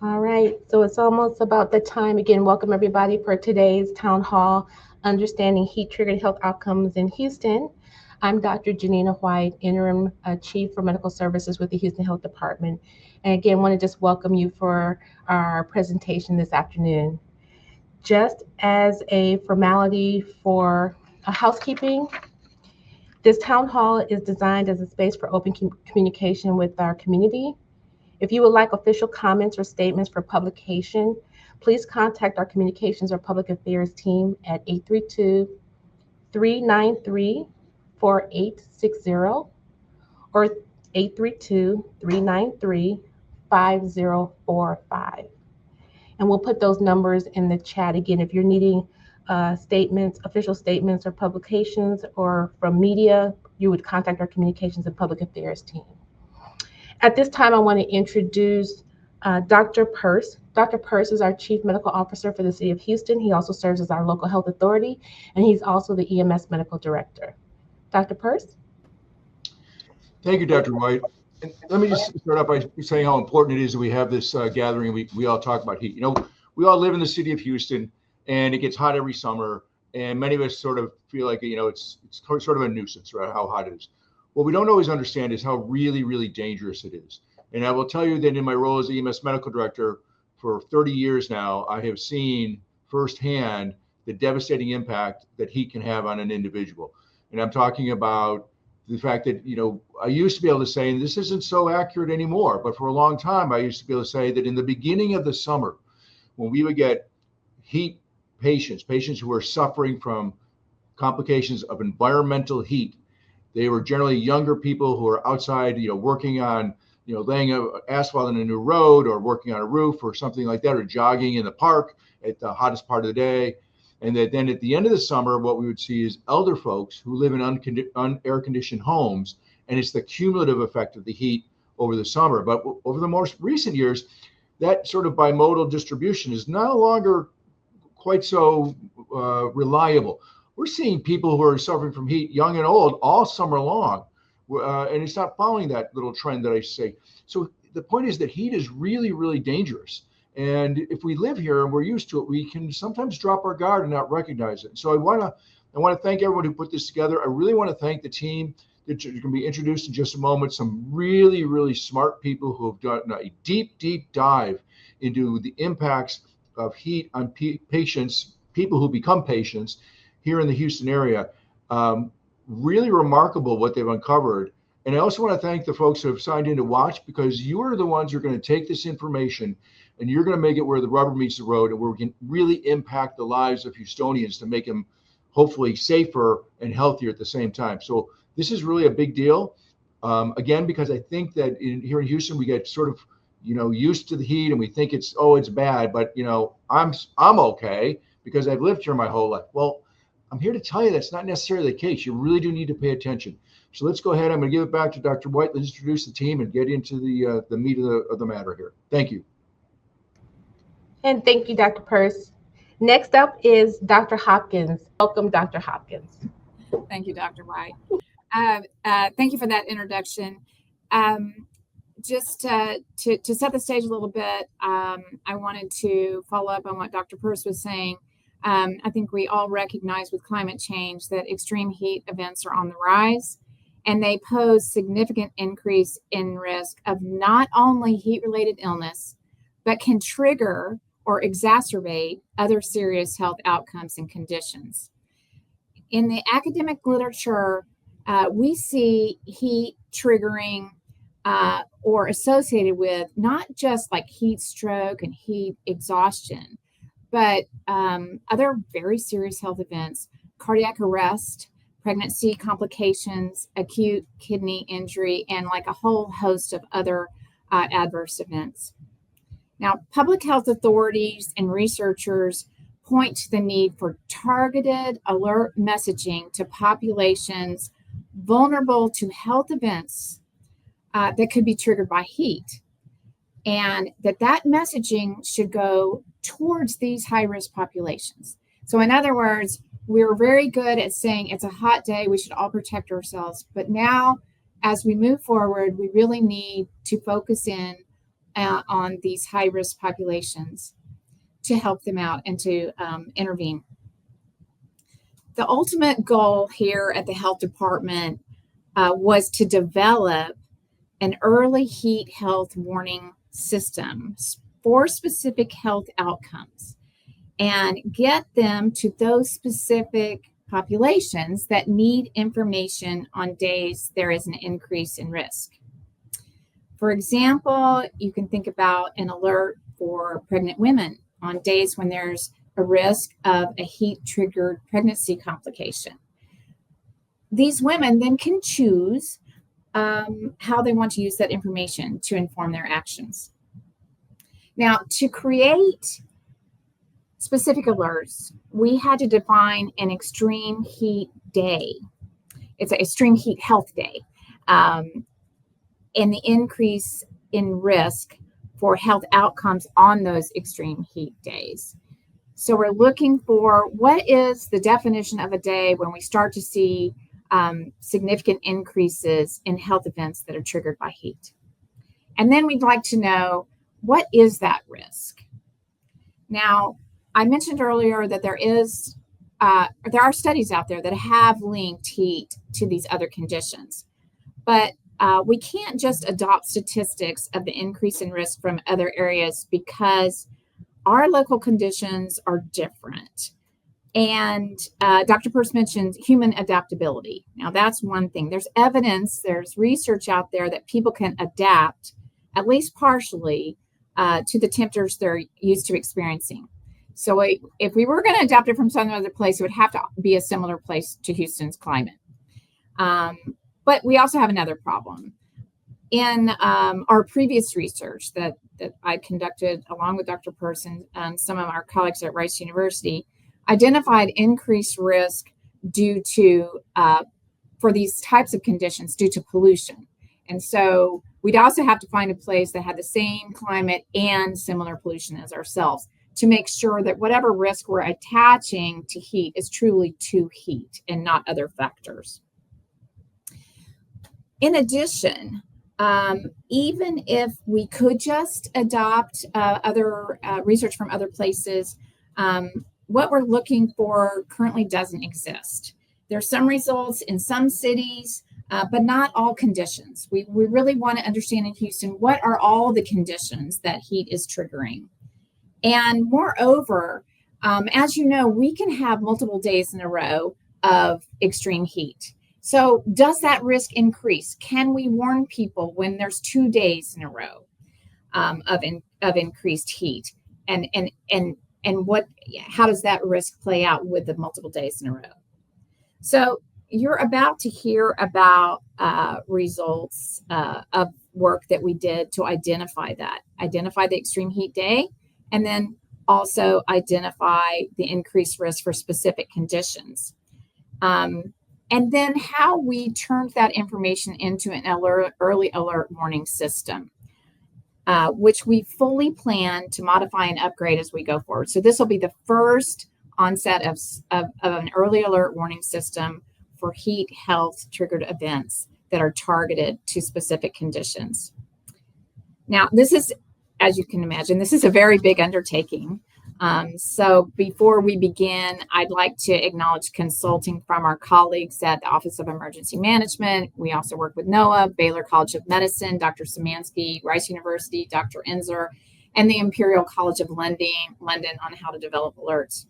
All right, so it's almost about the time. Again, welcome everybody for today's town hall, Understanding Heat Triggered Health Outcomes in Houston. I'm Dr. Janina White, Interim Chief for Medical Services with the Houston Health Department. And again, want to just welcome you for our presentation this afternoon. Just as a formality for housekeeping, this town hall is designed as a space for open communication with our community. If you would like official comments or statements for publication, please contact our Communications or Public Affairs team at 832-393-4860 or 832-393-5045. And we'll put those numbers in the chat again if you're needing statements, official statements or publications, or from media, you would contact our Communications and Public Affairs team. At this time, I want to introduce Dr. Purse. Dr. Purse is our Chief Medical Officer for the City of Houston. He also serves as our local health authority, and he's also the EMS Medical Director. Dr. Purse? Thank you, Dr. White. And let me just start off by saying how important it is that we have this gathering and we all talk about heat. You know, we all live in the city of Houston, and it gets hot every summer, and many of us sort of feel like, you know, it's sort of a nuisance, right, how hot it is. What we don't always understand is how really, really dangerous it is. And I will tell you that in my role as EMS Medical Director for 30 years now, I have seen firsthand the devastating impact that heat can have on an individual. And I'm talking about the fact that, you know, I used to be able to say, and this isn't so accurate anymore, but for a long time, I used to be able to say that in the beginning of the summer, when we would get heat patients who were suffering from complications of environmental heat, they were generally younger people who were outside, you know, working on, you know, laying asphalt on a new road or working on a roof or something like that, or jogging in the park at the hottest part of the day. And that then at the end of the summer, what we would see is elder folks who live in unair conditioned homes, and it's the cumulative effect of the heat over the summer. But over the most recent years, that sort of bimodal distribution is no longer quite so reliable. We're seeing people who are suffering from heat, young and old, all summer long, and it's not following that little trend that I say. So the point is that heat is really, really dangerous. And if we live here and we're used to it, we can sometimes drop our guard and not recognize it. So I want to thank everyone who put this together. I really want to thank the team that are going to be introduced in just a moment. Some really, really smart people who have done a deep, deep dive into the impacts of heat on patients, people who become patients here in the Houston area. Really remarkable what they've uncovered. And I also want to thank the folks who have signed in to watch, because you are the ones who are going to take this information and you're going to make it where the rubber meets the road and where we can really impact the lives of Houstonians to make them hopefully safer and healthier at the same time. So this is really a big deal. Again, because I think that here in Houston, we get sort of, you know, used to the heat and we think it's bad, but you know, I'm okay because I've lived here my whole life. Well, I'm here to tell you that's not necessarily the case. You really do need to pay attention. So let's go ahead. I'm going to give it back to Dr. White. Let's introduce the team and get into the meat of the matter here. Thank you. And thank you, Dr. Purse. Next up is Dr. Hopkins. Welcome, Dr. Hopkins. Thank you, Dr. White. Thank you for that introduction. Just to set the stage a little bit, I wanted to follow up on what Dr. Purse was saying. I think we all recognize with climate change that extreme heat events are on the rise, and they pose significant increase in risk of not only heat-related illness, but can trigger or exacerbate other serious health outcomes and conditions. In the academic literature, we see heat triggering or associated with not just like heat stroke and heat exhaustion, but other very serious health events, cardiac arrest, pregnancy complications, acute kidney injury, and like a whole host of other adverse events. Now, public health authorities and researchers point to the need for targeted alert messaging to populations vulnerable to health events that could be triggered by heat, and that messaging should go towards these high-risk populations. So in other words, we're very good at saying it's a hot day, we should all protect ourselves. But now, as we move forward, we really need to focus in on these high-risk populations to help them out and to intervene. The ultimate goal here at the health department was to develop an early heat health warning system for specific health outcomes and get them to those specific populations that need information on days there is an increase in risk. For example, you can think about an alert for pregnant women on days when there's a risk of a heat-triggered pregnancy complication. These women then can choose how they want to use that information to inform their actions. Now, to create specific alerts, we had to define an extreme heat day. It's an extreme heat health day, and the increase in risk for health outcomes on those extreme heat days. So we're looking for what is the definition of a day when we start to see significant increases in health events that are triggered by heat. And then we'd like to know, what is that risk? Now, I mentioned earlier that there are studies out there that have linked heat to these other conditions, but we can't just adopt statistics of the increase in risk from other areas because our local conditions are different. And Dr. Peirce mentioned human adaptability. Now, that's one thing. There's evidence, there's research out there that people can adapt, at least partially, to the temperatures they're used to experiencing. So if we were going to adapt it from some other place, it would have to be a similar place to Houston's climate. But we also have another problem. In our previous research that I conducted along with Dr. Peirce and some of our colleagues at Rice University, identified increased risk due to, for these types of conditions, due to pollution. And so we'd also have to find a place that had the same climate and similar pollution as ourselves to make sure that whatever risk we're attaching to heat is truly to heat and not other factors. In addition, even if we could just adopt other research from other places, what we're looking for currently doesn't exist. There's some results in some cities, but not all conditions. We really want to understand in Houston, what are all the conditions that heat is triggering? And moreover, as you know, we can have multiple days in a row of extreme heat. So does that risk increase? Can we warn people when there's 2 days in a row of increased heat? And how does that risk play out with the multiple days in a row? So you're about to hear about results of work that we did to identify the extreme heat day, and then also identify the increased risk for specific conditions. And then how we turned that information into an early alert warning system, which we fully plan to modify and upgrade as we go forward. So this will be the first onset of an early alert warning system for heat health triggered events that are targeted to specific conditions. Now, this is, as you can imagine, this is a very big undertaking. So before we begin, I'd like to acknowledge consulting from our colleagues at the Office of Emergency Management. We also work with NOAA, Baylor College of Medicine, Dr. Szymanski, Rice University, Dr. Enzer, and the Imperial College of London on how to develop alerts.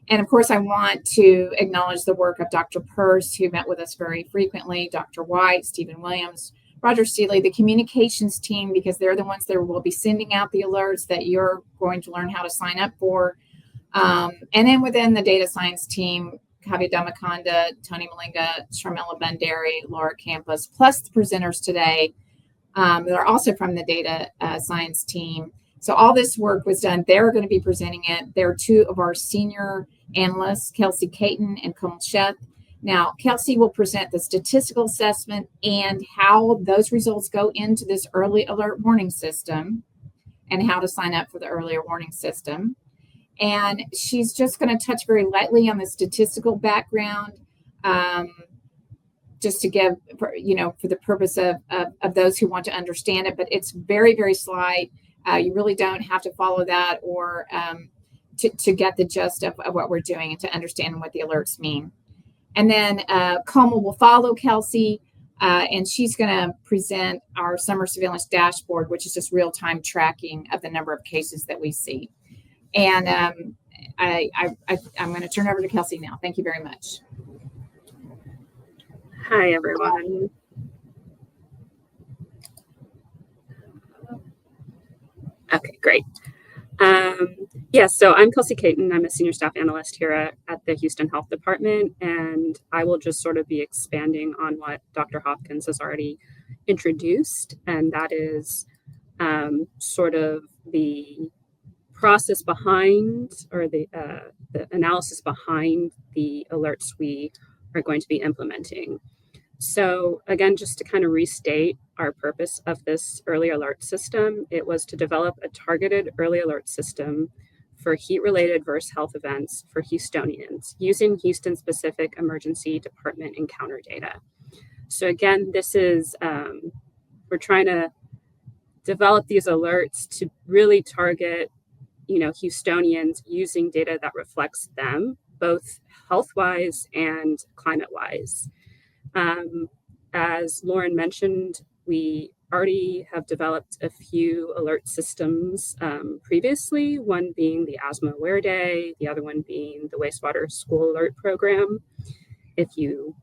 And of course, I want to acknowledge the work of Dr. Peirce, who met with us very frequently, Dr. White, Stephen Williams, Roger Steely, the communications team, because they're the ones that will be sending out the alerts that you're going to learn how to sign up for. And then within the data science team, Kavya Damakonda, Tony Malinga, Sharmila Bandari, Laura Campos, plus the presenters today that are also from the data science team. So all this work was done. They're going to be presenting it. There are two of our senior analysts, Kelsey Caton and Kamal Sheth. Now, Kelsey will present the statistical assessment and how those results go into this early alert warning system and how to sign up for the earlier warning system. And she's just going to touch very lightly on the statistical background just to give, for the purpose of those who want to understand it, but it's very, very slight. You really don't have to follow that or to get the gist of what we're doing and to understand what the alerts mean. And then Coma will follow Kelsey, and she's going to present our summer surveillance dashboard, which is just real-time tracking of the number of cases that we see. And I'm going to turn over to Kelsey now. Thank you very much. Hi, everyone. Okay, great. So I'm Kelsey Caton. I'm a senior staff analyst here at the Houston Health Department, and I will just sort of be expanding on what Dr. Hopkins has already introduced, and that is sort of the process behind, or the analysis behind the alerts we are going to be implementing. So again, just to kind of restate our purpose of this early alert system, it was to develop a targeted early alert system for heat-related adverse health events for Houstonians using Houston-specific emergency department encounter data. So again, this is, we're trying to develop these alerts to really target, Houstonians using data that reflects them, both health-wise and climate-wise. As Lauren mentioned, we already have developed a few alert systems previously, one being the Asthma Aware Day, the other one being the Wastewater School Alert Program. If you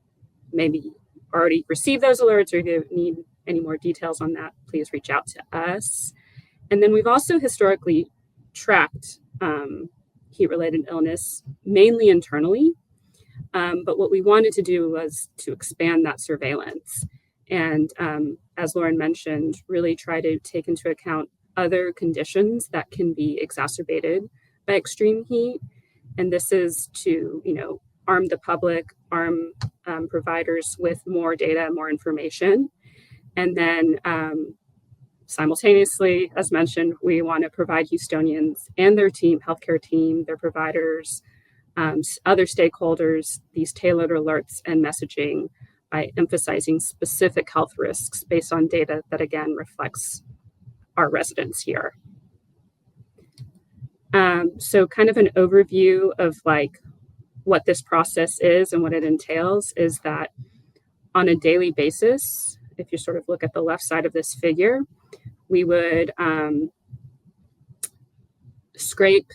maybe already received those alerts or if you need any more details on that, please reach out to us. And then we've also historically tracked heat-related illness, mainly internally. But what we wanted to do was to expand that surveillance. And as Lauren mentioned, really try to take into account other conditions that can be exacerbated by extreme heat. And this is to, arm the public, arm providers with more data, more information. And then simultaneously, as mentioned, we want to provide Houstonians and their team, healthcare team, their providers, other stakeholders, these tailored alerts and messaging by emphasizing specific health risks based on data that, again, reflects our residents here. So kind of an overview of what this process is and what it entails is that on a daily basis, if you sort of look at the left side of this figure, we would scrape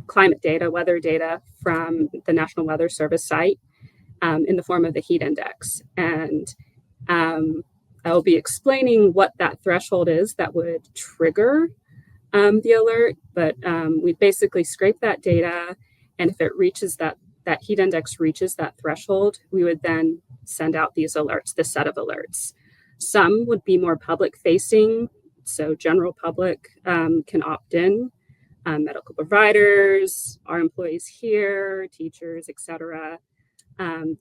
climate data, weather data from the National Weather Service site in the form of the heat index. And I'll be explaining what that threshold is that would trigger the alert, but we basically scrape that data, and if it reaches that heat index reaches that threshold, we would then send out these alerts, this set of alerts. Some would be more public facing, so general public can opt in. Medical providers, our employees here, teachers, etc.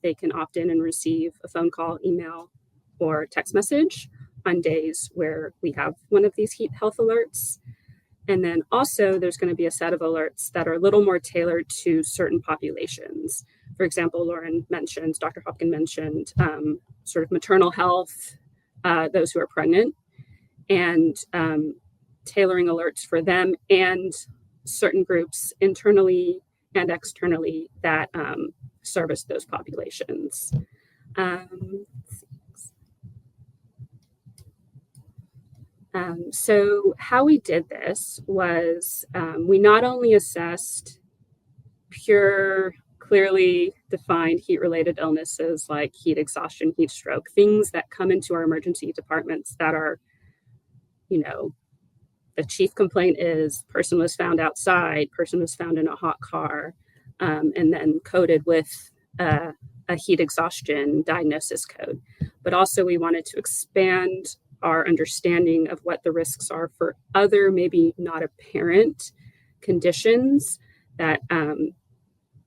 They can opt in and receive a phone call, email, or text message on days where we have one of these heat health alerts. And then also there's going to be a set of alerts that are a little more tailored to certain populations. For example, Lauren mentioned, Dr. Hopkins mentioned sort of maternal health, those who are pregnant, and tailoring alerts for them and certain groups internally and externally that service those populations. So how we did this was we not only assessed pure, clearly defined heat-related illnesses like heat exhaustion, heat stroke, things that come into our emergency departments that are, the chief complaint is person was found outside, person was found in a hot car, and then coded with a heat exhaustion diagnosis code. But also we wanted to expand our understanding of what the risks are for other, maybe not apparent conditions that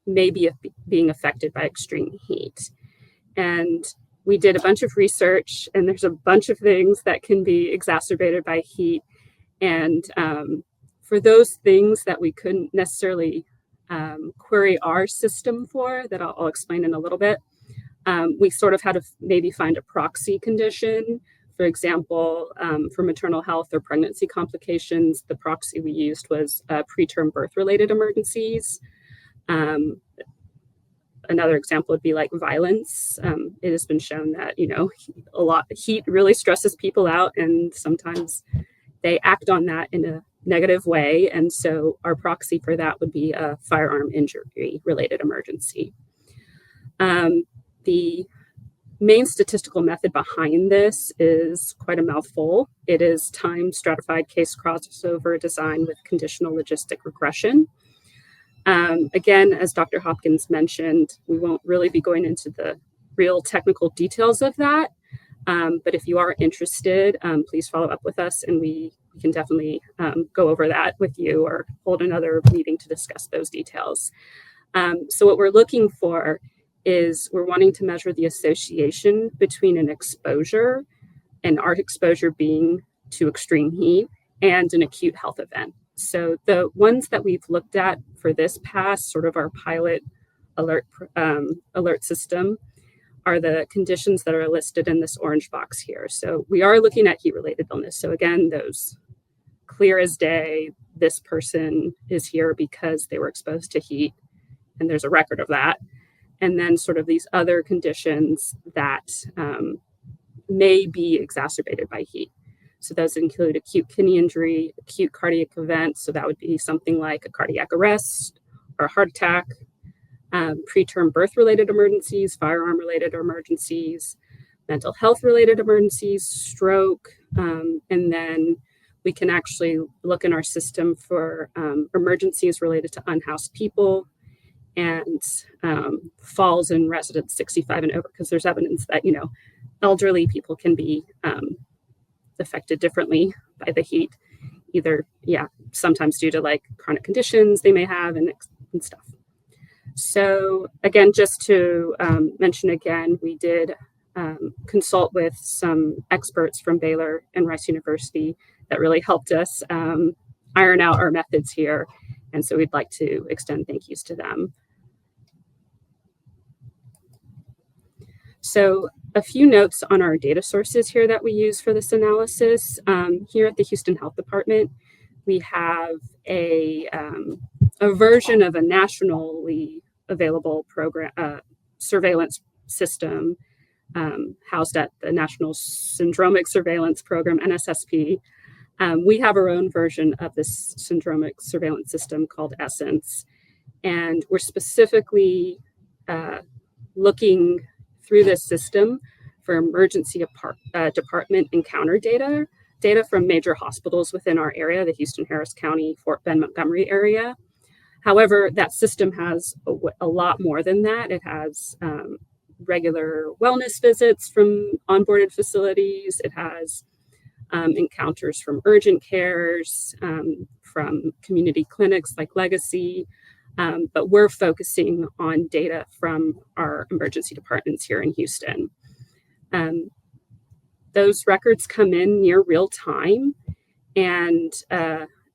may be being affected by extreme heat. And we did a bunch of research, and there's a bunch of things that can be exacerbated by heat. And for those things that we couldn't necessarily query our system for, that I'll explain in a little bit, We sort of had to maybe find a proxy condition. For example, for maternal health or pregnancy complications, the proxy we used was preterm birth-related emergencies. Another example would be like violence. It has been shown that, a lot of heat really stresses people out, and sometimes they act on that in a negative way. And so our proxy for that would be a firearm injury-related emergency. The main statistical method behind this is quite a mouthful. It is time stratified case crossover design with conditional logistic regression. Again, as Dr. Hopkins mentioned, we won't really be going into the real technical details of that. But if you are interested, please follow up with us, and we can definitely go over that with you or hold another meeting to discuss those details. So what we're looking for is we're wanting to measure the association between an exposure, and our exposure being to extreme heat, and an acute health event. So the ones that we've looked at for this pass, sort of our pilot alert system, are the conditions that are listed in this orange box here. So we are looking at heat-related illness. So again, those clear as day, this person is here because they were exposed to heat, and there's a record of that. And then sort of these other conditions that may be exacerbated by heat. So those include acute kidney injury, acute cardiac event. So that would be something like a cardiac arrest or a heart attack, preterm birth-related emergencies, firearm-related emergencies, mental health-related emergencies, stroke, and then we can actually look in our system for emergencies related to unhoused people and falls in residents 65 and over, because there's evidence that, elderly people can be affected differently by the heat, either, sometimes due to like chronic conditions they may have and stuff. So again, just to mention again, we did consult with some experts from Baylor and Rice University that really helped us iron out our methods here. And so we'd like to extend thank yous to them. So a few notes on our data sources here that we use for this analysis. Here at the Houston Health Department, we have a version of a nationally available program surveillance system housed at the National Syndromic Surveillance Program, NSSP. We have our own version of this syndromic surveillance system called Essence, and we're specifically looking through this system for emergency department encounter data from major hospitals within our area, the Houston, Harris County, Fort Bend, Montgomery area. However, that system has a lot more than that. It has regular wellness visits from onboarded facilities. It has encounters from urgent cares, from community clinics like Legacy. But we're focusing on data from our emergency departments here in Houston. Those records come in near real time, and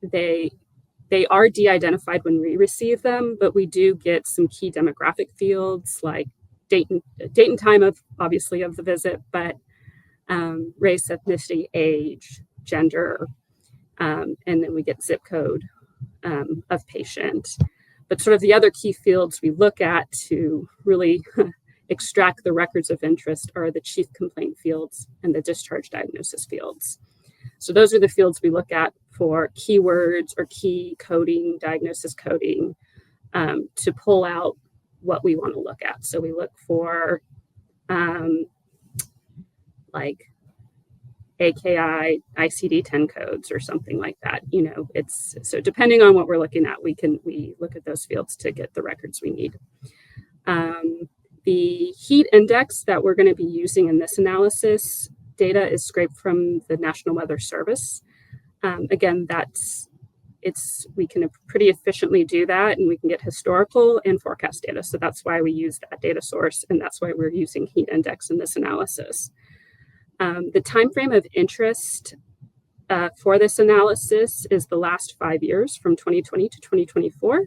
they are de-identified when we receive them, but we do get some key demographic fields like date and time of the visit, but race, ethnicity, age, gender, and then we get zip code of patient. But sort of the other key fields we look at to really extract the records of interest are the chief complaint fields and the discharge diagnosis fields. So those are the fields we look at for keywords or key coding, diagnosis coding, to pull out what we want to look at. So we look for like AKI ICD-10 codes or something like that. It's so depending on what we're looking at, we look at those fields to get the records we need. The heat index that we're going to be using in this analysis data is scraped from the National Weather Service. Again, we can pretty efficiently do that, and we can get historical and forecast data. So that's why we use that data source, and that's why we're using heat index in this analysis. The time frame of interest for this analysis is the last 5 years, from 2020 to 2024,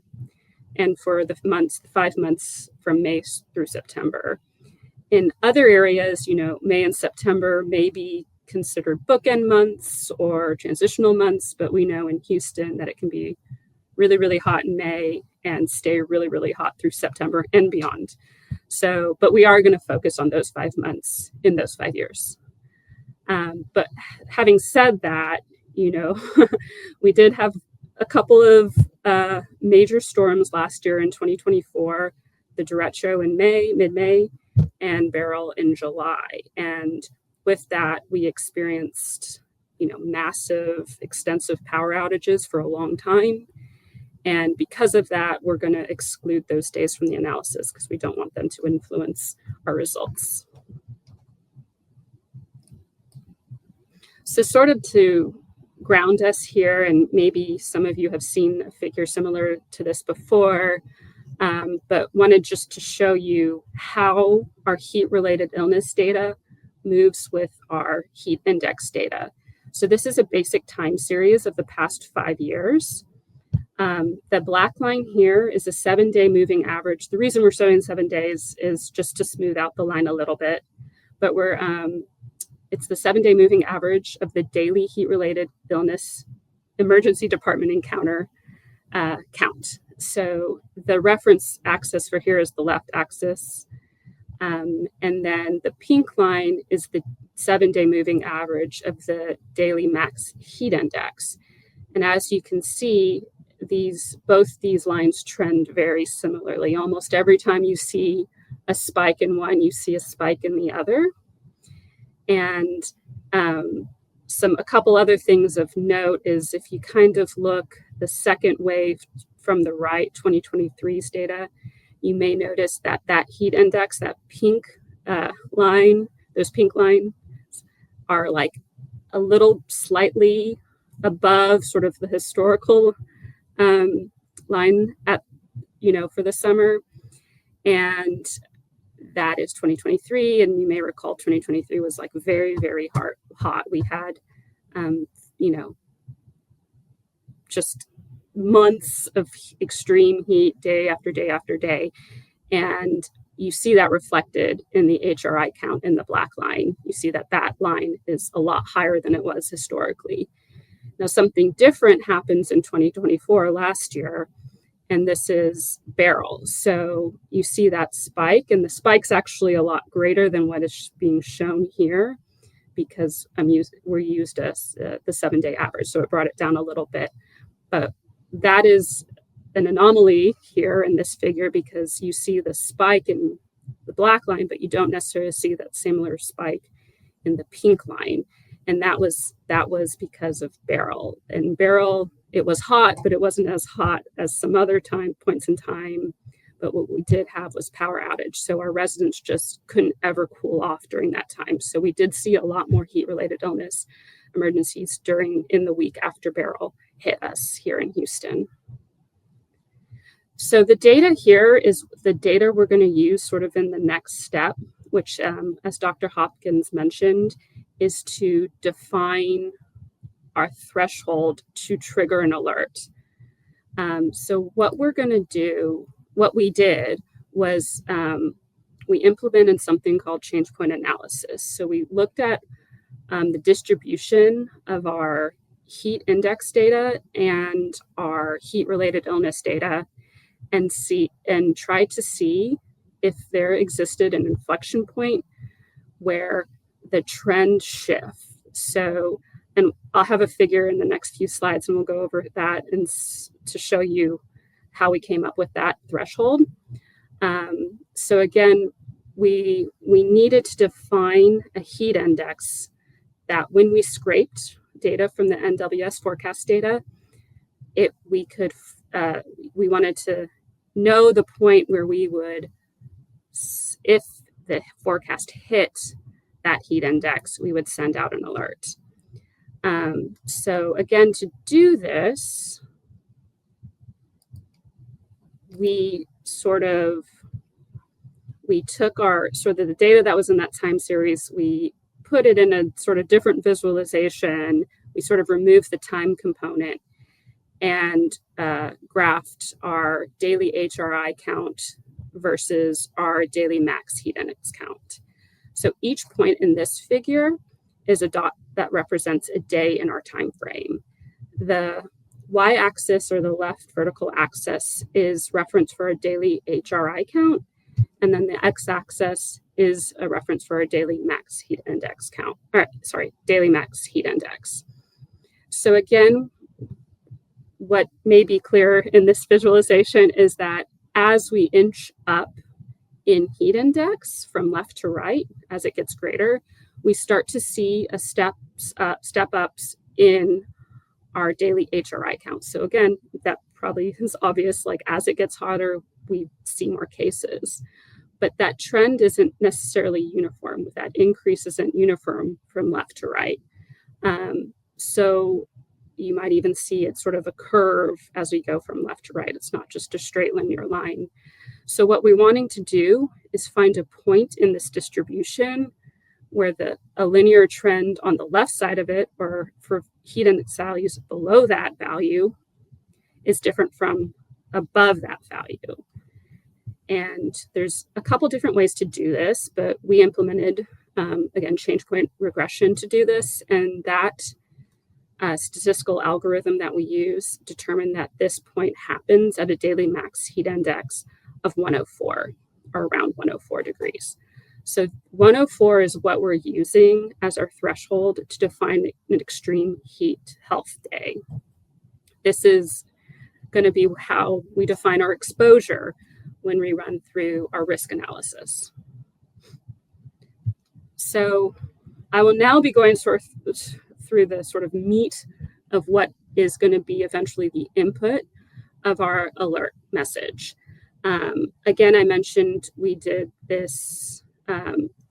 and for the 5 months from May through September. In other areas, May and September may be considered bookend months or transitional months, but we know in Houston that it can be really, really hot in May and stay really, really hot through September and beyond. So, but we are going to focus on those 5 months in those 5 years. But having said that, we did have a couple of major storms last year in 2024, the derecho in mid-May, and Beryl in July. And with that, we experienced, massive, extensive power outages for a long time. And because of that, we're going to exclude those days from the analysis because we don't want them to influence our results. So sort of to ground us here, and maybe some of you have seen a figure similar to this before, but wanted just to show you how our heat-related illness data moves with our heat index data. So this is a basic time series of the past 5 years. The black line here is a 7-day moving average. The reason we're showing 7 days is just to smooth out the line a little bit, but it's the 7-day moving average of the daily heat-related illness emergency department encounter count. So the reference axis for here is the left axis. And then the pink line is the 7-day moving average of the daily max heat index. And as you can see, both these lines trend very similarly. Almost every time you see a spike in one, you see a spike in the other. And a couple other things of note is if you kind of look the second wave from the right, 2023's data, you may notice that heat index, that pink line, those pink lines are like a little slightly above sort of the historical line at, for the summer. And that is 2023. And you may recall 2023 was like very, very hot. We had, just months of extreme heat day after day after day. And you see that reflected in the HRI count in the black line. You see that line is a lot higher than it was historically. Now, something different happens in 2024 last year, and this is Beryl. So you see that spike, and the spike's actually a lot greater than what is being shown here because we're used as the 7-day average. So it brought it down a little bit. But that is an anomaly here in this figure because you see the spike in the black line, but you don't necessarily see that similar spike in the pink line. And that was because of Beryl. And Beryl, it was hot, but it wasn't as hot as some other points in time. But what we did have was power outage. So our residents just couldn't ever cool off during that time. So we did see a lot more heat-related illness emergencies in the week after Beryl hit us here in Houston. So the data here is the data we're going to use sort of in the next step, which, as Dr. Hopkins mentioned, is to define our threshold to trigger an alert. So what we did was we implemented something called change point analysis. So we looked at the distribution of our heat index data and our heat-related illness data and tried to see if there existed an inflection point where the trend shift. So, and I'll have a figure in the next few slides and we'll go over that and to show you how we came up with that threshold. So again, we needed to define a heat index that when we scraped data from the NWS forecast data, we wanted to know the point where we would, if the forecast hit that heat index, we would send out an alert. So again, to do this, we took the data that was in that time series, we put it in a sort of different visualization. We sort of removed the time component and graphed our daily HRI count versus our daily max heat index count. So each point in this figure is a dot that represents a day in our time frame. The y-axis, or the left vertical axis, is reference for a daily HRI count, and then the x-axis is a reference for a daily max heat index count. Daily max heat index. So again, what may be clear in this visualization is that as we inch up in heat index from left to right, as it gets greater, we start to see a step ups in our daily HRI count. So again, that probably is obvious, like as it gets hotter, we see more cases. But that trend isn't necessarily uniform. That increase isn't uniform from left to right. So you might even see it's sort of a curve as we go from left to right. It's not just a straight linear line. So what we're wanting to do is find a point in this distribution where a linear trend on the left side of it, or for heat index values below that value, is different from above that value. And there's a couple different ways to do this, but we implemented, again, change point regression to do this. And that statistical algorithm that we use determined that this point happens at a daily max heat index of 104, or around 104 degrees. So 104 is what we're using as our threshold to define an extreme heat health day. This is going to be how we define our exposure when we run through our risk analysis. So I will now be going through the sort of meat of what is going to be eventually the input of our alert message. Again, I mentioned we did this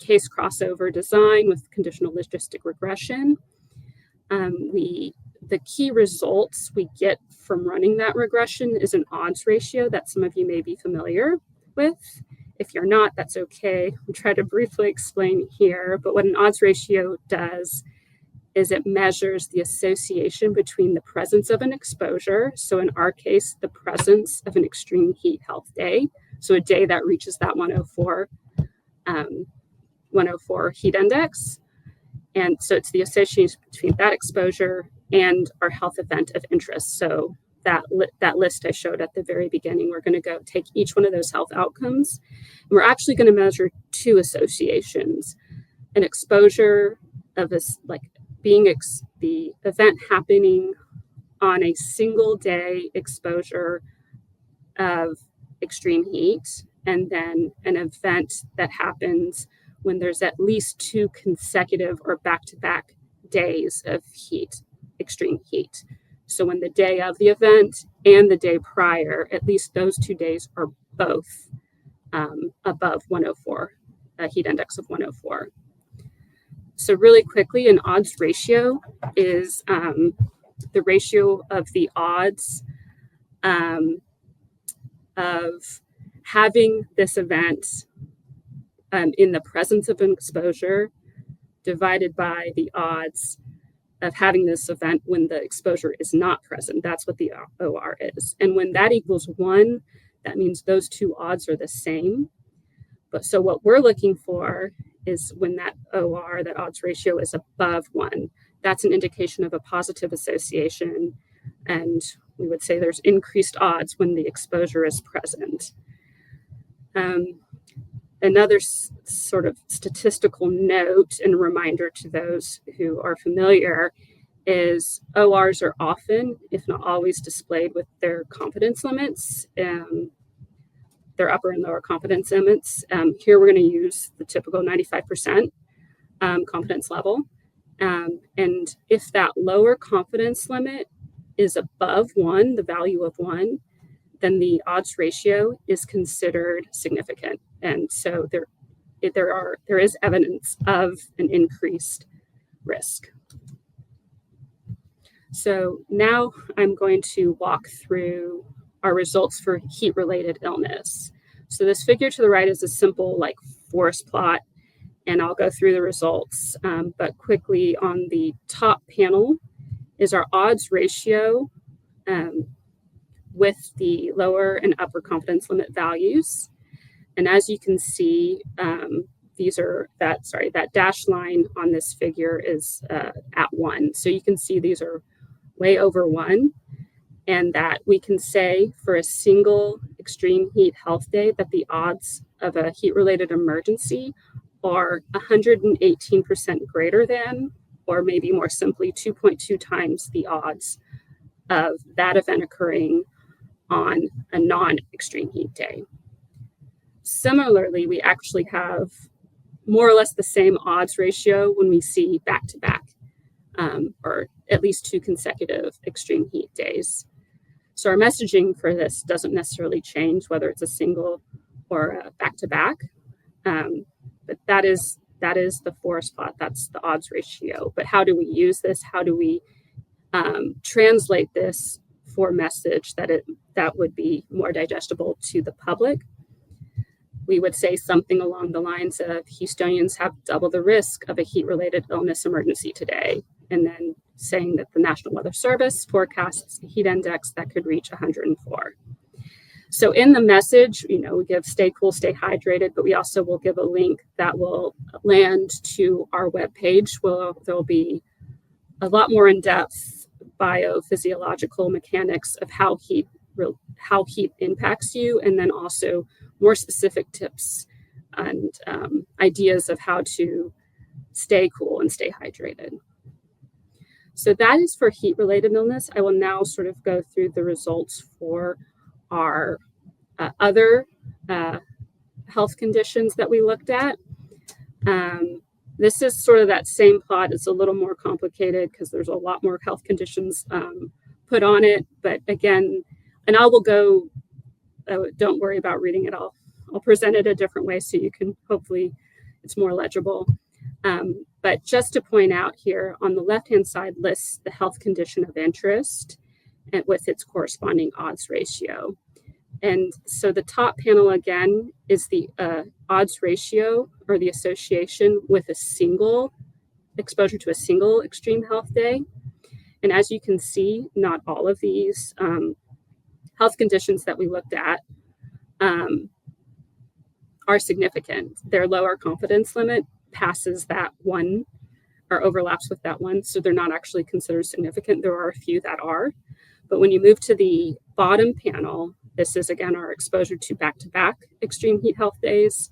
case crossover design with conditional logistic regression. The key results we get from running that regression is an odds ratio that some of you may be familiar with. If you're not, that's okay. I'll try to briefly explain here. But what an odds ratio does is it measures the association between the presence of an exposure. So in our case, the presence of an extreme heat health day. So a day that reaches that 104 heat index. And so it's the association between that exposure and our health event of interest. So that list I showed at the very beginning, we're going to go take each one of those health outcomes. And we're actually going to measure two associations: an exposure of this, like the event happening on a single day exposure of extreme heat, and then an event that happens when there's at least two consecutive or back-to-back days of heat, extreme heat. So when the day of the event and the day prior, at least those 2 days are both above 104, a heat index of 104. So really quickly, an odds ratio is the ratio of the odds of having this event in the presence of an exposure divided by the odds of having this event when the exposure is not present. That's what the OR is. And when that equals 1, that means those two odds are the same. But so what we're looking for is when that OR, that odds ratio, is above 1. That's an indication of a positive association. And we would say there's increased odds when the exposure is present. Another sort of statistical note and reminder to those who are familiar is ORs are often, if not always, displayed with their confidence limits, their upper and lower confidence limits. Here we're going to use the typical 95% confidence level. And if that lower confidence limit is above 1, the value of 1, then the odds ratio is considered significant. And so there is evidence of an increased risk. So now I'm going to walk through our results for heat-related illness. So this figure to the right is a simple forest plot, and I'll go through the results. But quickly, on the top panel is our odds ratio with the lower and upper confidence limit values. And as you can see, that dashed line on this figure is at 1. So you can see these are way over 1, and that we can say for a single extreme heat health day that the odds of a heat-related emergency are 118% greater than, or maybe more simply 2.2 times the odds of that event occurring on a non-extreme heat day. Similarly, we actually have more or less the same odds ratio when we see back-to-back, or at least 2 consecutive extreme heat days. So our messaging for this doesn't necessarily change whether it's a single or a back-to-back, but that is the forest plot. That's the odds ratio. But how do we use this? How do we translate this for message that would be more digestible to the public? We would say something along the lines of Houstonians have double the risk of a heat-related illness emergency today, and then saying that the National Weather Service forecasts a heat index that could reach 104. So in the message, we give stay cool, stay hydrated, but we also will give a link that will land to our webpage where there'll be a lot more in-depth biophysiological mechanics of how heat impacts you, and then also more specific tips and ideas of how to stay cool and stay hydrated. So that is for heat-related illness. I will now sort of go through the results for our other health conditions that we looked at. This is sort of that same plot. It's a little more complicated because there's a lot more health conditions put on it. But again, and I will go, don't worry about reading it all. I'll present it a different way so you can hopefully, it's more legible. But just to point out here, on the left-hand side lists the health condition of interest and with its corresponding odds ratio. And so the top panel again is the odds ratio or the association with a single exposure to a single extreme health day. And as you can see, not all of these health conditions that we looked at are significant. Their lower confidence limit passes that one or overlaps with that one, so they're not actually considered significant. There are a few that are. But when you move to the bottom panel, this is again our exposure to back-to-back extreme heat health days.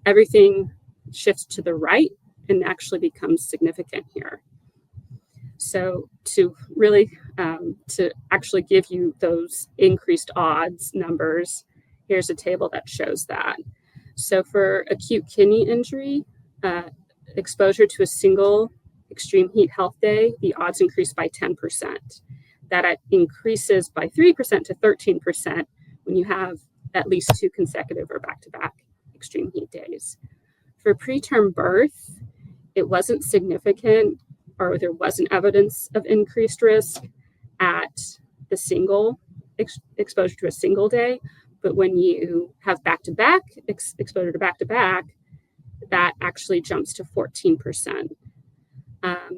Everything shifts to the right and actually becomes significant here. So to really, to actually give you those increased odds numbers, here's a table that shows that. So for acute kidney injury, exposure to a single extreme heat health day, the odds increase by 10%. That increases by 3% to 13% when you have at least 2 consecutive or back-to-back extreme heat days. For preterm birth, it wasn't significant, or there wasn't evidence of increased risk at the single exposure to a single day. But when you have back-to-back exposure to back-to-back, that actually jumps to 14%.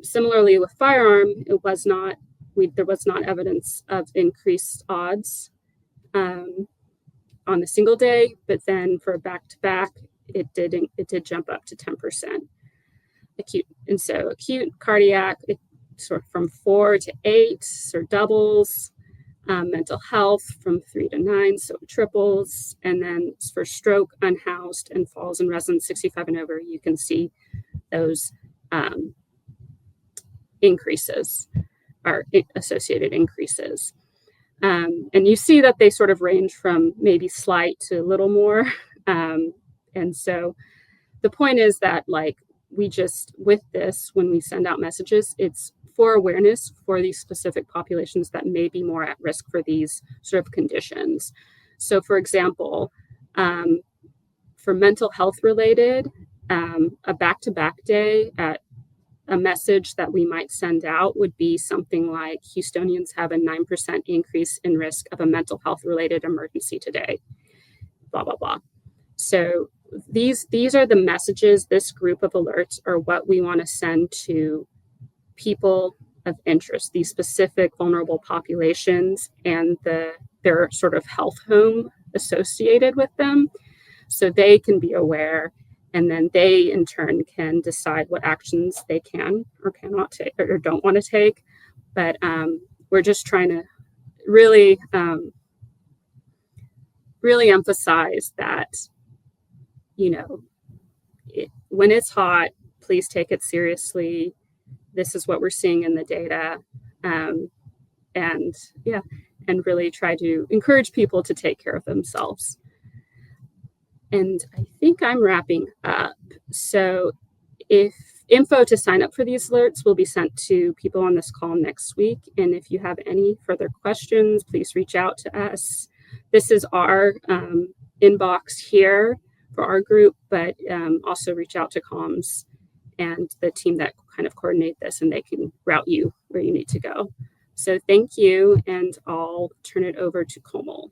Similarly with firearm, there was not evidence of increased odds on the single day, but then for back-to-back, it did jump up to 10%. Acute cardiac, it sort of from 4 to 8, so doubles. Mental health from 3 to 9, so triples. And then for stroke, unhoused, and falls in residence 65 and over, you can see those increases, or associated increases. And you see that they sort of range from maybe slight to a little more. And so the point is that, like, we just, with this, when we send out messages, it's for awareness for these specific populations that may be more at risk for these sort of conditions. So for example, for mental health related, a back-to-back day at a message that we might send out would be something like, Houstonians have a 9% increase in risk of a mental health related emergency today, blah, blah, blah. So these are the messages, this group of alerts are what we want to send to people of interest, these specific vulnerable populations and their sort of health home associated with them. so they can be aware, and then they in turn can decide what actions they can or cannot take or don't want to take. But we're just trying to really really emphasize that, when it's hot, please take it seriously. This is what we're seeing in the data. And yeah, and really try to encourage people to take care of themselves. And I think I'm wrapping up. So if info to sign up for these alerts will be sent to people on this call next week. And if you have any further questions, please reach out to us. This is our inbox here for our group, but also reach out to comms and the team that kind of coordinate this, and they can route you where you need to go. So thank you, and I'll turn it over to Komal.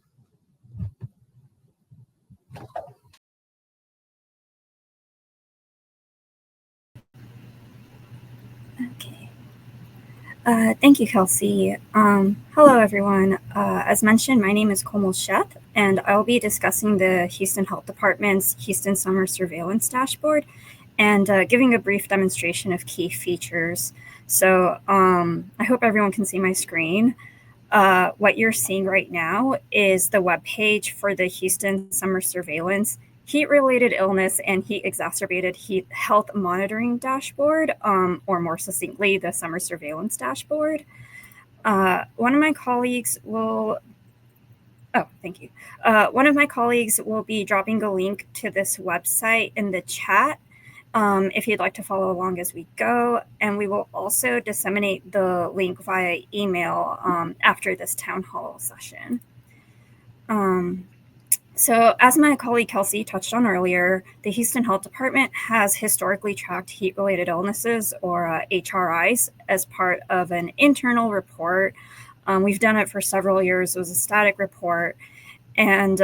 Okay. Thank you, Kelsey. Hello, everyone. As mentioned, my name is Komal Sheth, and I'll be discussing the Houston Health Department's Houston Summer Surveillance Dashboard and giving a brief demonstration of key features. So I hope everyone can see my screen. What you're seeing right now is the webpage for the Houston Summer Surveillance Heat-Related Illness and Heat-Exacerbated Heat Health Monitoring Dashboard, or more succinctly, the Summer Surveillance Dashboard. One of my colleagues will be dropping a link to this website in the chat if you'd like to follow along as we go. And we will also disseminate the link via email after this town hall session. So as my colleague Kelsey touched on earlier, the Houston Health Department has historically tracked heat-related illnesses, or HRIs, as part of an internal report. We've done it for several years. It was a static report. And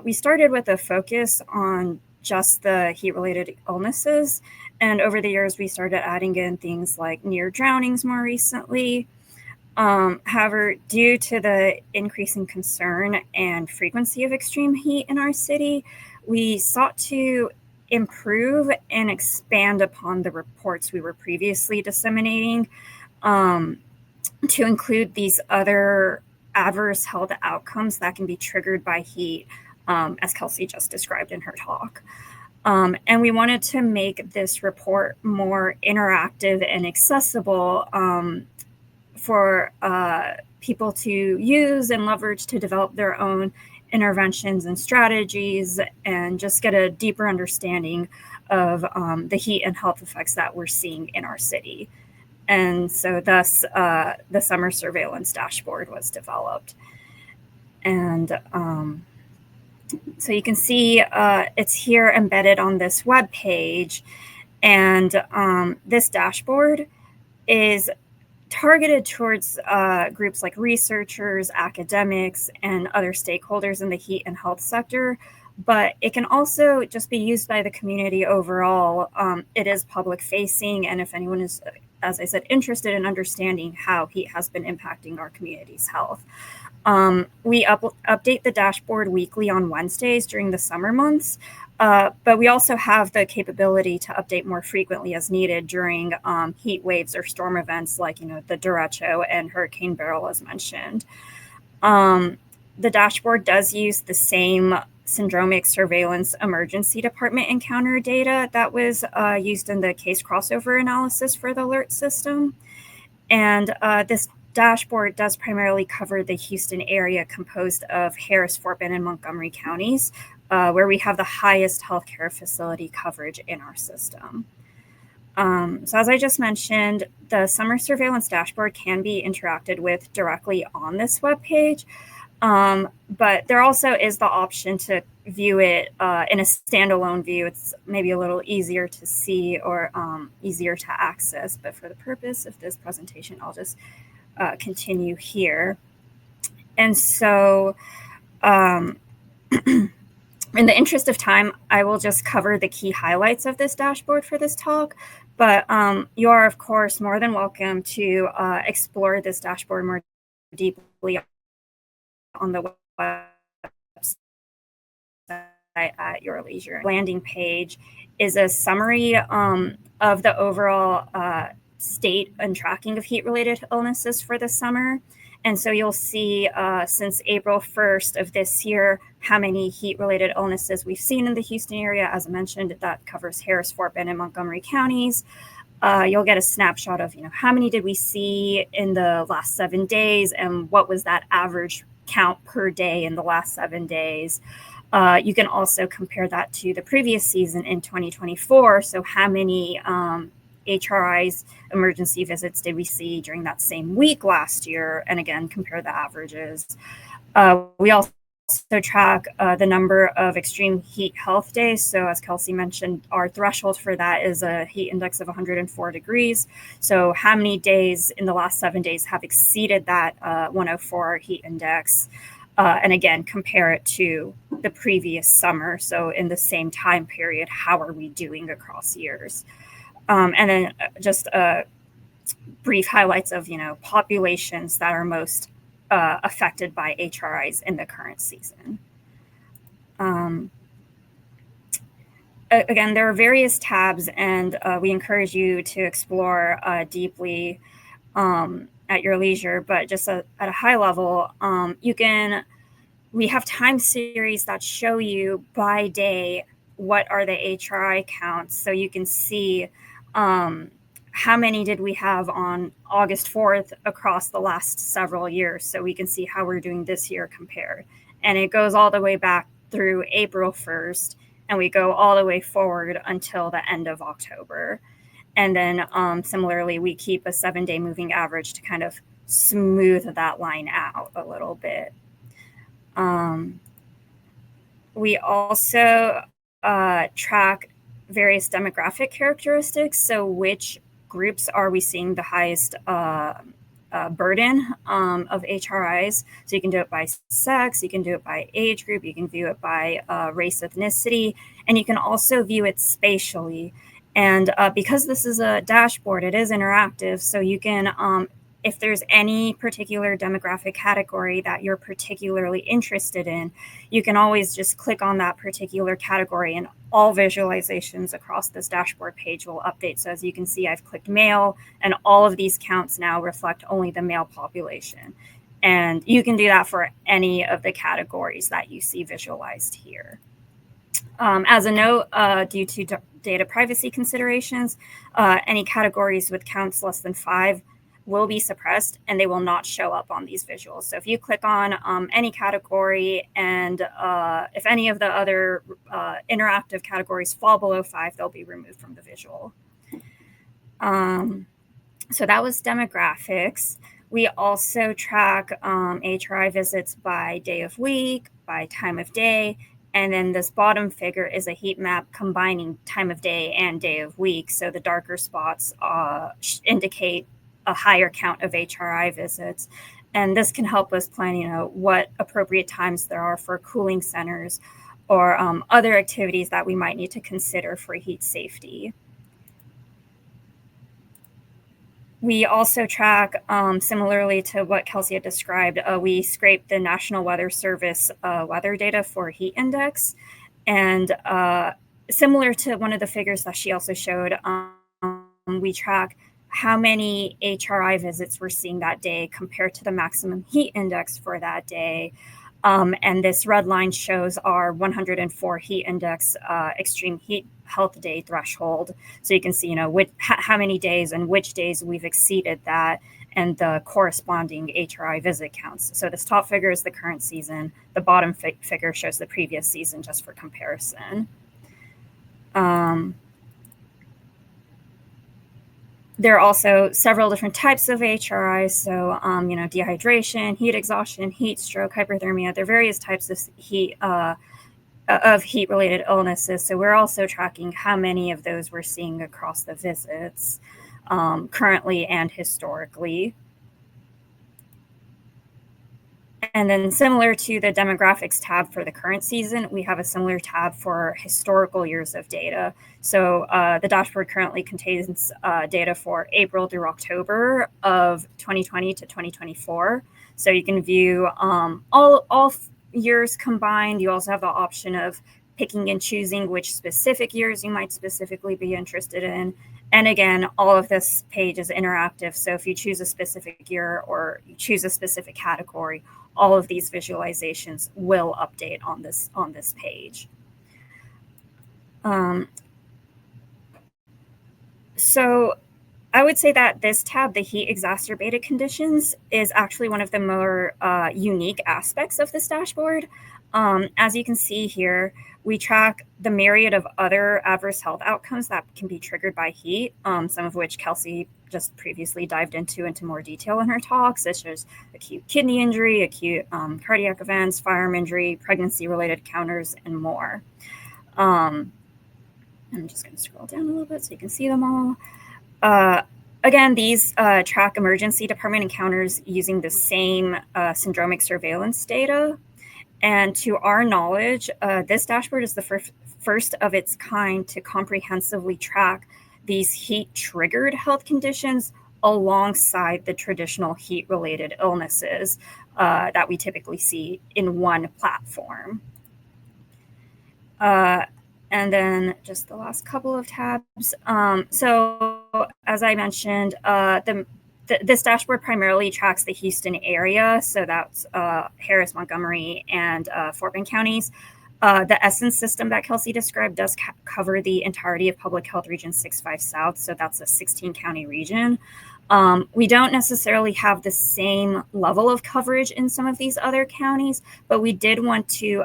we started with a focus on just the heat-related illnesses. And over the years, we started adding in things like near drownings more recently. However, due to the increasing concern and frequency of extreme heat in our city, we sought to improve and expand upon the reports we were previously disseminating to include these other adverse health outcomes that can be triggered by heat, as Kelsey just described in her talk. And we wanted to make this report more interactive and accessible for people to use and leverage to develop their own interventions and strategies, and just get a deeper understanding of the heat and health effects that we're seeing in our city. And so thus the Summer Surveillance Dashboard was developed. And so you can see it's here embedded on this web page. And this dashboard is targeted towards groups like researchers, academics, and other stakeholders in the heat and health sector. But it can also just be used by the community overall. It is public facing, and if anyone is, as I said, interested in understanding how heat has been impacting our community's health. We update the dashboard weekly on Wednesdays during the summer months, but we also have the capability to update more frequently as needed during heat waves or storm events like, the derecho and Hurricane Beryl, as mentioned. The dashboard does use the same syndromic surveillance emergency department encounter data that was used in the case crossover analysis for the alert system. And this dashboard does primarily cover the Houston area, composed of Harris, Fort Bend, and Montgomery counties, where we have the highest healthcare facility coverage in our system. So as I just mentioned, the Summer Surveillance Dashboard can be interacted with directly on this webpage, but there also is the option to view it in a standalone view. It's maybe a little easier to see or easier to access, but for the purpose of this presentation, I'll just continue here. And so in the interest of time, I will just cover the key highlights of this dashboard for this talk, but you are, of course, more than welcome to explore this dashboard more deeply on the website at your leisure. Landing page is a summary of the overall state and tracking of heat-related illnesses for the summer. And so you'll see since April 1st of this year, how many heat-related illnesses we've seen in the Houston area. As I mentioned, that covers Harris, Fort Bend, and Montgomery counties. You'll get a snapshot of, how many did we see in the last 7 days and what was that average count per day in the last 7 days. You can also compare that to the previous season in 2024. So how many HRIs, emergency visits, did we see during that same week last year? And again, compare the averages. We also track the number of extreme heat health days. So as Kelsey mentioned, our threshold for that is a heat index of 104 degrees. So how many days in the last 7 days have exceeded that 104 heat index? And again, compare it to the previous summer. So in the same time period, how are we doing across years? And then just brief highlights of, populations that are most affected by HRIs in the current season. Again, there are various tabs, and we encourage you to explore deeply at your leisure. But just at a high level, we have time series that show you by day what are the HRI counts, so you can see how many did we have on August 4th across the last several years, so we can see how we're doing this year compared. And it goes all the way back through April 1st, and we go all the way forward until the end of October. And then similarly, we keep a 7-day moving average to kind of smooth that line out a little bit. We also track various demographic characteristics. So which groups are we seeing the highest burden of HRIs? So you can do it by sex, you can do it by age group, you can view it by race, ethnicity, and you can also view it spatially. And because this is a dashboard, it is interactive, so you can, if there's any particular demographic category that you're particularly interested in, you can always just click on that particular category, and all visualizations across this dashboard page will update. So as you can see, I've clicked male, and all of these counts now reflect only the male population. And you can do that for any of the categories that you see visualized here. As a note, due to data privacy considerations, any categories with counts less than 5 will be suppressed, and they will not show up on these visuals. So if you click on any category, and if any of the other interactive categories fall below 5, they'll be removed from the visual. So that was demographics. We also track HRI visits by day of week, by time of day, and then this bottom figure is a heat map combining time of day and day of week. So the darker spots indicate a higher count of HRI visits. And this can help us plan, what appropriate times there are for cooling centers or other activities that we might need to consider for heat safety. We also track, similarly to what Kelsey had described, we scrape the National Weather Service weather data for heat index. And similar to one of the figures that she also showed, we track how many HRI visits we're seeing that day compared to the maximum heat index for that day. And this red line shows our 104 heat index extreme heat health day threshold. So you can see, how many days and which days we've exceeded that, and the corresponding HRI visit counts. So this top figure is the current season. The bottom figure shows the previous season, just for comparison. There are also several different types of HRIs. So, dehydration, heat exhaustion, heat stroke, hyperthermia. There are various types of heat-related illnesses. So we're also tracking how many of those we're seeing across the visits, currently and historically. And then similar to the demographics tab for the current season, we have a similar tab for historical years of data. So the dashboard currently contains data for April through October of 2020 to 2024. So you can view all years combined. You also have the option of picking and choosing which specific years you might specifically be interested in. And again, all of this page is interactive. So if you choose a specific year or you choose a specific category, all of these visualizations will update on this page. So I would say that this tab, the heat exacerbated conditions, is actually one of the more unique aspects of this dashboard. As you can see here, we track the myriad of other adverse health outcomes that can be triggered by heat, some of which Kelsey just previously dived into more detail in her talk, such as acute kidney injury, acute cardiac events, firearm injury, pregnancy-related encounters, and more. I'm just going to scroll down a little bit so you can see them all. Again, these track emergency department encounters using the same syndromic surveillance data. And to our knowledge, this dashboard is the first of its kind to comprehensively track these heat-triggered health conditions alongside the traditional heat-related illnesses that we typically see in one platform. And then just the last couple of tabs. So as I mentioned, this dashboard primarily tracks the Houston area. So that's Harris, Montgomery, and Fort Bend counties. The Essence system that Kelsey described does cover the entirety of Public Health Region 65 South. So that's a 16-county region. We don't necessarily have the same level of coverage in some of these other counties, but we did want to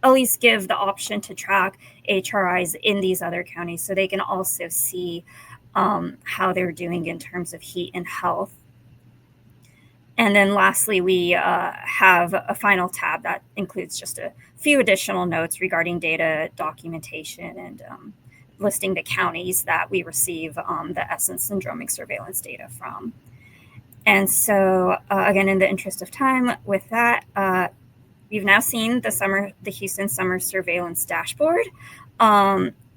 at least give the option to track HRIs in these other counties so they can also see how they're doing in terms of heat and health. And then lastly, we have a final tab that includes just a few additional notes regarding data documentation and listing the counties that we receive the Essence syndromic surveillance data from. And so again, in the interest of time with that, you've now seen the Houston Summer Surveillance Dashboard.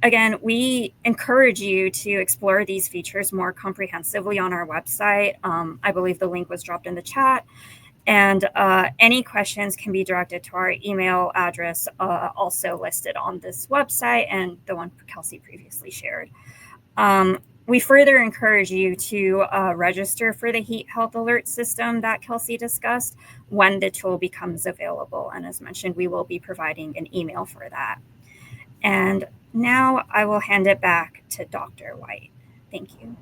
Again, we encourage you to explore these features more comprehensively on our website. I believe the link was dropped in the chat. And any questions can be directed to our email address, also listed on this website and the one Kelsey previously shared. We further encourage you to register for the heat health alert system that Kelsey discussed when the tool becomes available. And as mentioned, we will be providing an email for that. And now I will hand it back to Dr. White. Thank you.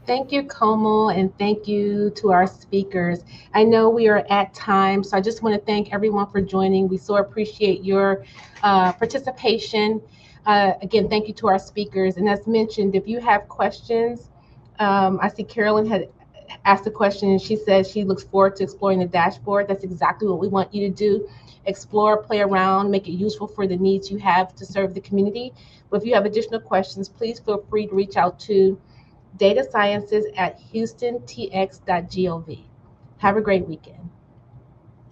Thank you, Komal, and thank you to our speakers. I know we are at time, so I just want to thank everyone for joining. We so appreciate your participation. Again, thank you to our speakers. And as mentioned, if you have questions, I see Carolyn had asked a question and she said she looks forward to exploring the dashboard. That's exactly what we want you to do. Explore, play around, make it useful for the needs you have to serve the community. But if you have additional questions, please feel free to reach out to datasciences@houstontx.gov. Have a great weekend.